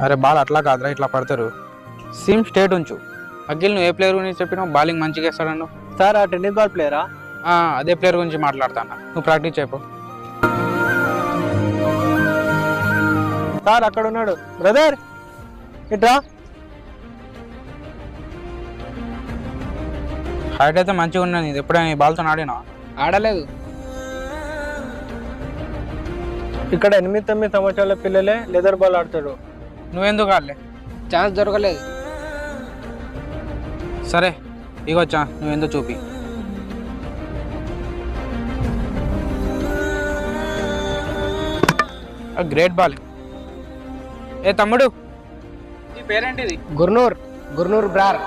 అరే బాల్ అట్లా కాదురా, ఇట్లా పడతారు. సిమ్ స్టేట్ ఉంచు. అఖిల్ నువ్వు ఏ ప్లేయర్ గురించి చెప్పినావు? బౌలింగ్ మంచిగా వేస్తాడను. సార్ ఆ టెన్నిస్ బాల్ ప్లేయరా? అదే ప్లేయర్ గురించి మాట్లాడతాను. నువ్వు ప్రాక్టీస్ చేయపో. సార్ అక్కడ ఉన్నాడు. బ్రదర్ ఇట్రా. హైట్ అయితే మంచిగా ఉన్నది. ఇది ఎప్పుడైనా ఈ బాల్తో ఆడినా? ఆడలేదు. ఇక్కడ 8-9 సంవత్సరాల పిల్లలే లెదర్ బాల్ ఆడతాడు. నువ్వెందుకు ఆడలే? ఛాన్స్ దొరకలేదు. సరే ఇగొచ్చా, నువ్వెందుకు చూపి. Great ball. ఏ తమ్ముడు, నీ పేరేంటిది? గుర్నూర్ బ్రార్.